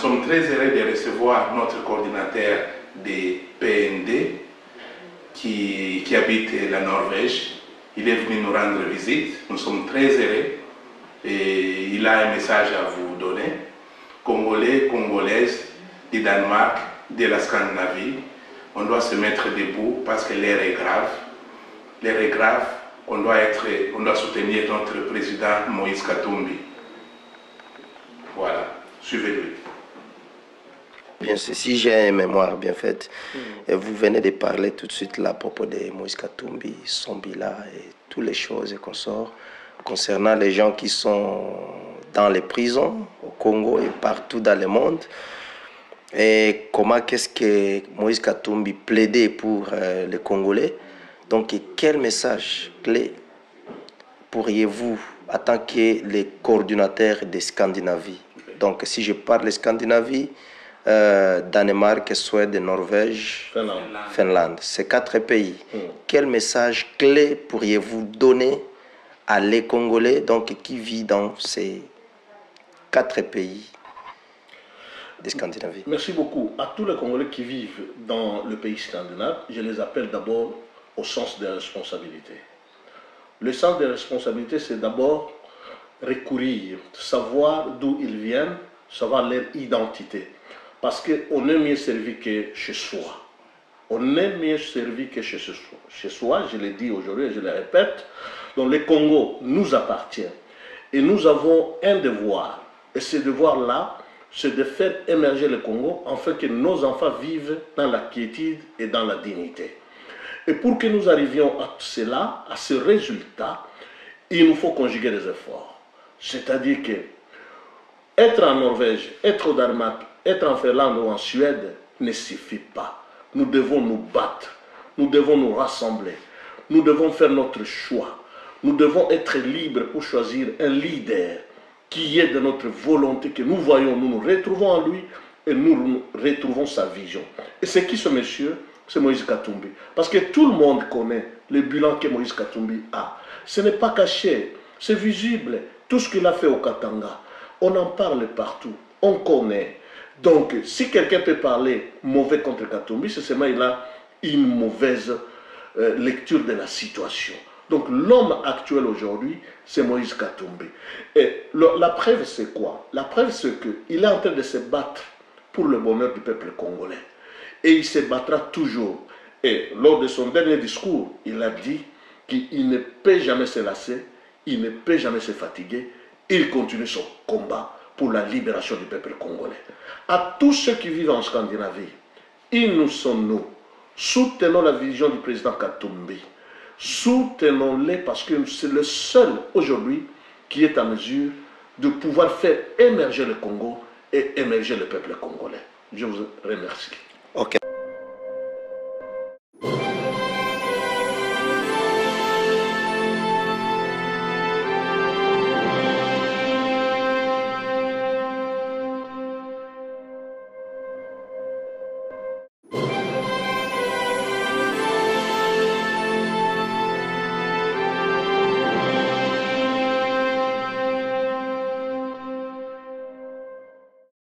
sommes très heureux de recevoir notre coordinateur des PND qui habite la Norvège. Il est venu nous rendre visite. Nous sommes très heureux et il a un message à vous donner. Congolais, Congolaises, du Danemark, de la Scandinavie, on doit se mettre debout parce que l'air est grave. L'air est grave. On doit soutenir notre président Moïse Katumbi. Voilà, suivez-lui. Bien, si j'ai une mémoire bien faite, et vous venez de parler tout de suite là à propos de Moïse Katumbi, son bilan et toutes les choses qu'on sort concernant les gens qui sont dans les prisons au Congo et partout dans le monde. Et comment qu'est-ce que Moïse Katumbi plaidait pour les Congolais. Donc, quel message clé pourriez-vous, en tant que les coordinateurs de Scandinavie, donc si je parle de Scandinavie, Danemark, Suède, Norvège, Finlande, ces 4 pays, quel message clé pourriez-vous donner à les Congolais donc, qui vivent dans ces 4 pays de Scandinavie? Merci beaucoup. À tous les Congolais qui vivent dans le pays scandinave, je les appelle d'abord au sens des responsabilités. Le sens des responsabilités, c'est d'abord recourir, savoir d'où ils viennent, savoir leur identité. Parce qu'on est mieux servi que chez soi. On est mieux servi que chez soi. Chez soi, je l'ai dit aujourd'hui et je le répète, donc le Congo nous appartient. Et nous avons un devoir. Et ce devoir-là, c'est de faire émerger le Congo afin que nos enfants vivent dans la quiétude et dans la dignité. Et pour que nous arrivions à cela, à ce résultat, il nous faut conjuguer des efforts. C'est-à-dire que être en Norvège, être au Danemark, être en Finlande ou en Suède ne suffit pas. Nous devons nous battre, nous devons nous rassembler, nous devons faire notre choix. Nous devons être libres pour choisir un leader qui est de notre volonté, que nous voyons, nous nous retrouvons en lui et nous retrouvons sa vision. Et c'est qui ce monsieur? C'est Moïse Katumbi. Parce que tout le monde connaît le bilan que Moïse Katumbi a. Ce n'est pas caché, c'est visible. Tout ce qu'il a fait au Katanga, on en parle partout, on connaît. Donc, si quelqu'un peut parler mauvais contre Katumbi, c'est seulement qu'il a une mauvaise lecture de la situation. Donc, l'homme actuel aujourd'hui, c'est Moïse Katumbi. Et la preuve, c'est quoi? La preuve, c'est qu'il est en train de se battre pour le bonheur du peuple congolais. Et il se battra toujours. Et lors de son dernier discours, il a dit qu'il ne peut jamais se lasser, il ne peut jamais se fatiguer, il continue son combat pour la libération du peuple congolais. À tous ceux qui vivent en Scandinavie, ils nous sont nous. Soutenons la vision du président Katumbi. Soutenons-les parce que c'est le seul aujourd'hui qui est en mesure de pouvoir faire émerger le Congo et émerger le peuple congolais. Je vous remercie.